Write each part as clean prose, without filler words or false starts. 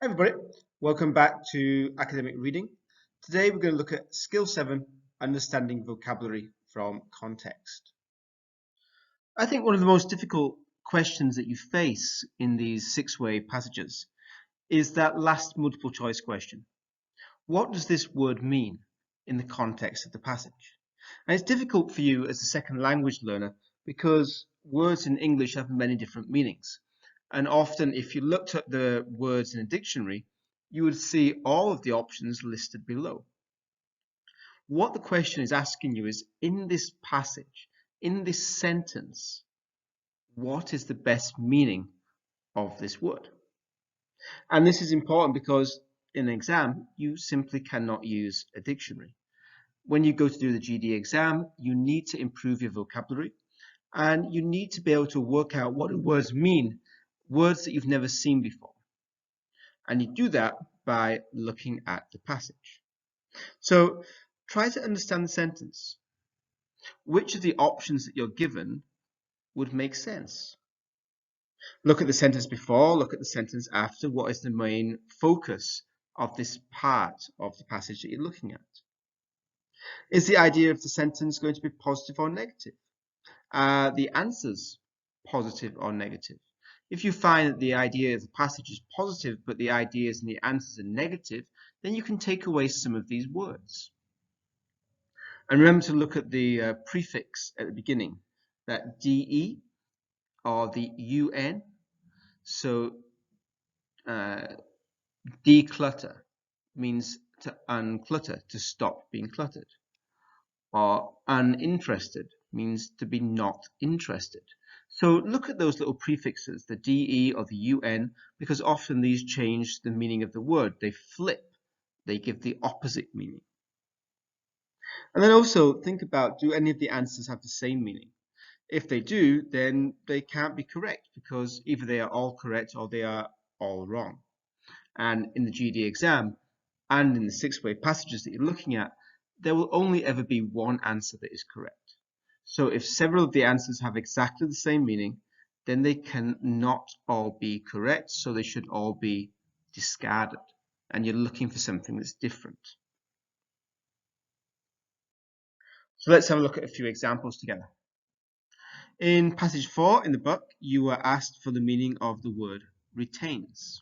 Hi everybody, welcome back to Academic Reading. Today we're going to look at Skill 7, Understanding Vocabulary from Context. I think one of the most difficult questions that you face in these six-way passages is that last multiple choice question. What does this word mean in the context of the passage? And it's difficult for you as a second language learner because words in English have many different meanings. And often if you looked at the words in a dictionary, you would see all of the options listed below. What the question is asking you is, in this passage, in this sentence, what is the best meaning of this word? And this is important because in an exam, you simply cannot use a dictionary. When you go to do the GD exam, you need to improve your vocabulary and you need to be able to work out what the words mean, words that you've never seen before. And you do that by looking at the passage. So try to understand the sentence. Which of the options that you're given would make sense? Look at the sentence before, look at the sentence after. What is the main focus of this part of the passage that you're looking at? Is the idea of the sentence going to be positive or negative? Are the answers positive or negative? If you find that the idea of the passage is positive, but the ideas and the answers are negative, then you can take away some of these words. And remember to look at the prefix at the beginning, that DE or the UN. So declutter means to unclutter, to stop being cluttered. Or uninterested means to be not interested. So look at those little prefixes, the DE or the UN, because often these change the meaning of the word. They flip, they give the opposite meaning. And then also think about, do any of the answers have the same meaning? If they do, then they can't be correct because either they are all correct or they are all wrong. And in the GD exam and in the six-way passages that you're looking at, there will only ever be one answer that is correct. So if several of the answers have exactly the same meaning, then they can not all be correct, so they should all be discarded. And you're looking for something that's different. So let's have a look at a few examples together. In passage 4 in the book, you were asked for the meaning of the word retains.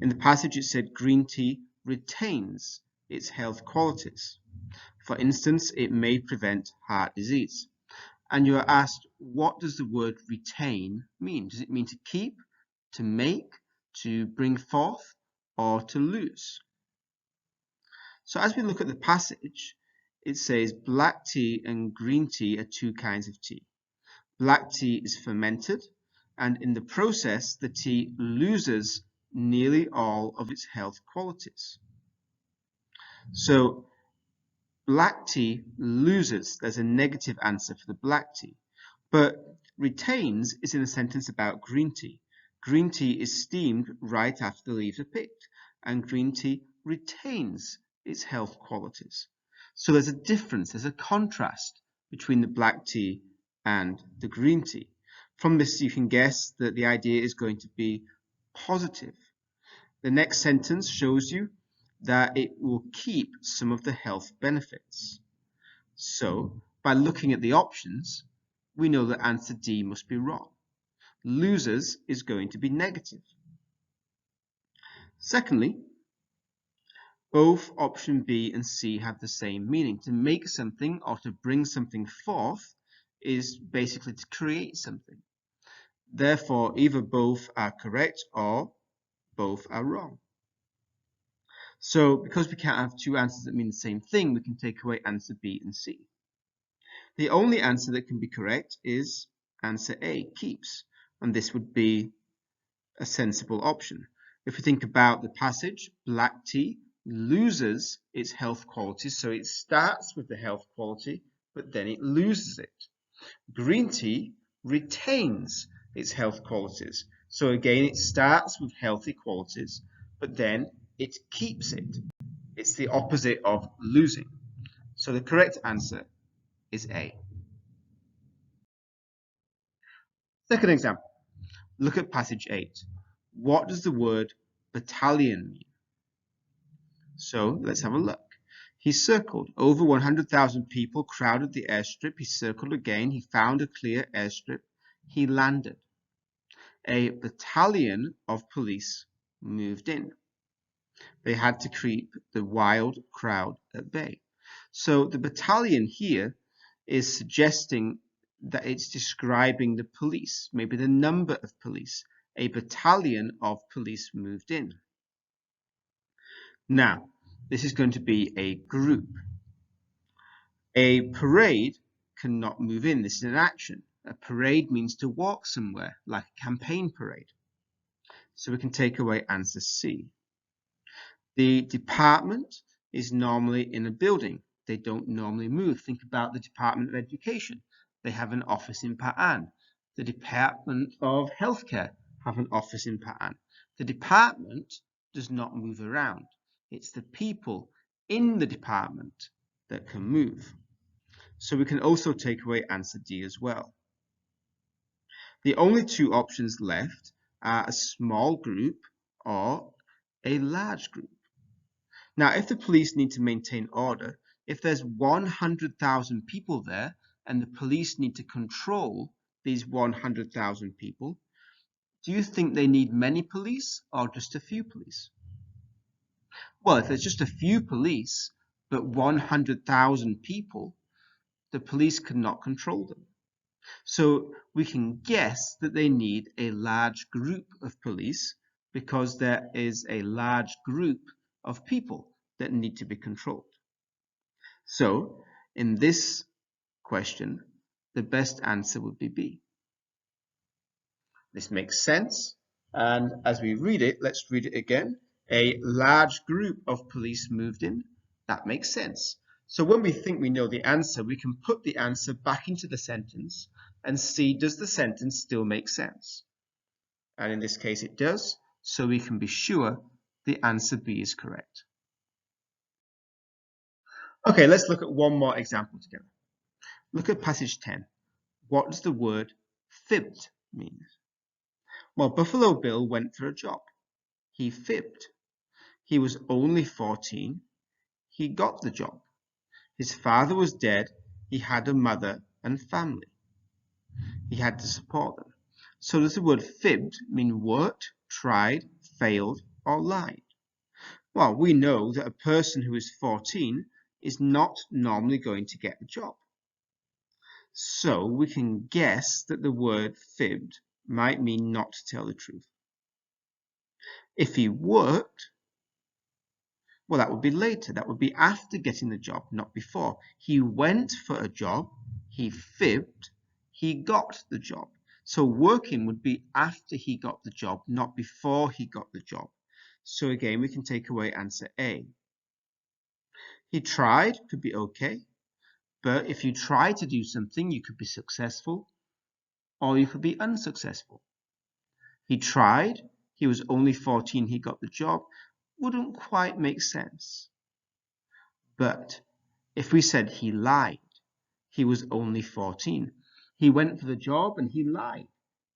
In the passage, it said green tea retains its health qualities. For instance, it may prevent heart disease. And you are asked, what does the word retain mean? Does it mean to keep, to make, to bring forth, or to lose? So as we look at the passage, it says black tea and green tea are two kinds of tea. Black tea is fermented, and in the process, the tea loses nearly all of its health qualities. So black tea loses. There's a negative answer for the black tea. But retains is in a sentence about green tea. Green tea is steamed right after the leaves are picked, and green tea retains its health qualities. So there's a difference, there's a contrast between the black tea and the green tea. From this, you can guess that the idea is going to be positive. The next sentence shows you that it will keep some of the health benefits. So, by looking at the options, we know that answer D must be wrong. Losers is going to be negative. Secondly, both option B and C have the same meaning. To make something or to bring something forth is basically to create something. Therefore, either both are correct or both are wrong. So because we can't have two answers that mean the same thing, we can take away answer B and C. The only answer that can be correct is answer A, keeps, and this would be a sensible option. If we think about the passage, black tea loses its health qualities, so it starts with the health quality, but then it loses it. Green tea retains its health qualities, so again it starts with healthy qualities, but then it keeps it. It's the opposite of losing. So the correct answer is A. Second example, look at passage 8. What does the word battalion mean? So let's have a look. He circled. Over 100,000 people crowded the airstrip. He circled again. He found a clear airstrip. He landed. A battalion of police moved in. They had to keep the wild crowd at bay. So the battalion here is suggesting that it's describing the police, maybe the number of police. A battalion of police moved in. Now, this is going to be a group. A parade cannot move in. This is an action. A parade means to walk somewhere, like a campaign parade. So we can take away answer C. The department is normally in a building. They don't normally move. Think about the Department of Education. They have an office in Pa'an. The Department of Healthcare have an office in Pa'an. The department does not move around. It's the people in the department that can move. So we can also take away answer D as well. The only two options left are a small group or a large group. Now, if the police need to maintain order, if there's 100,000 people there and the police need to control these 100,000 people, do you think they need many police or just a few police? Well, if there's just a few police, but 100,000 people, the police cannot control them. So we can guess that they need a large group of police because there is a large group of people that need to be controlled. So in this question, the best answer would be B. This makes sense. And as we read it, let's read it again. A large group of police moved in. That makes sense. So when we think we know the answer, we can put the answer back into the sentence and see, does the sentence still make sense? And in this case, it does. So we can be sure the answer B is correct. Okay, let's look at one more example together. Look at passage 10. What does the word fibbed mean? Well, Buffalo Bill went for a job. He fibbed. He was only 14. He got the job. His father was dead. He had a mother and family. He had to support them. So does the word fibbed mean worked, tried, failed, or lied? Well, we know that a person who is 14 is not normally going to get a job. So we can guess that the word fibbed might mean not to tell the truth. If he worked, well, that would be later. That would be after getting the job, not before. He went for a job, he fibbed, he got the job. So working would be after he got the job, not before he got the job. So again, we can take away answer A. He tried, could be okay. But if you try to do something, you could be successful or you could be unsuccessful. He tried, he was only 14, he got the job, wouldn't quite make sense. But if we said he lied, he was only 14. He went for the job and he lied.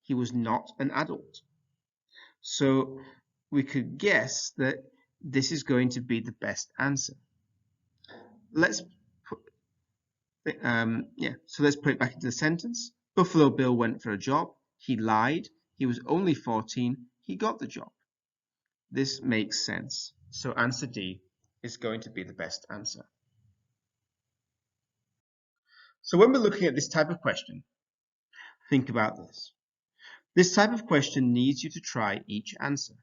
He was not an adult. So we could guess that this is going to be the best answer. Let's put it back into the sentence. Buffalo Bill went for a job. He lied. He was only 14. He got the job. This makes sense. So answer D is going to be the best answer. So when we're looking at this type of question, think about this. This type of question needs you to try each answer.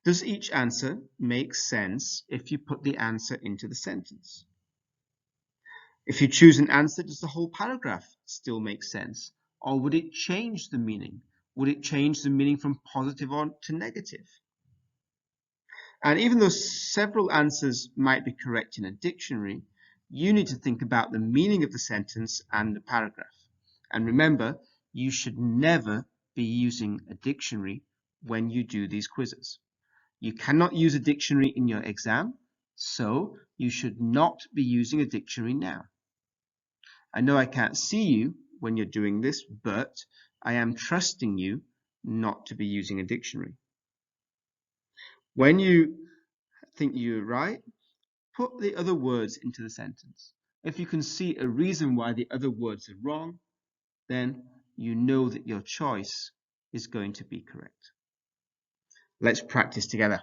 Does each answer make sense if you put the answer into the sentence? If you choose an answer, does the whole paragraph still make sense? Or would it change the meaning? Would it change the meaning from positive on to negative? And even though several answers might be correct in a dictionary, you need to think about the meaning of the sentence and the paragraph. And remember, you should never be using a dictionary when you do these quizzes. You cannot use a dictionary in your exam, so you should not be using a dictionary now. I know I can't see you when you're doing this, but I am trusting you not to be using a dictionary. When you think you're right, put the other words into the sentence. If you can see a reason why the other words are wrong, then you know that your choice is going to be correct. Let's practice together.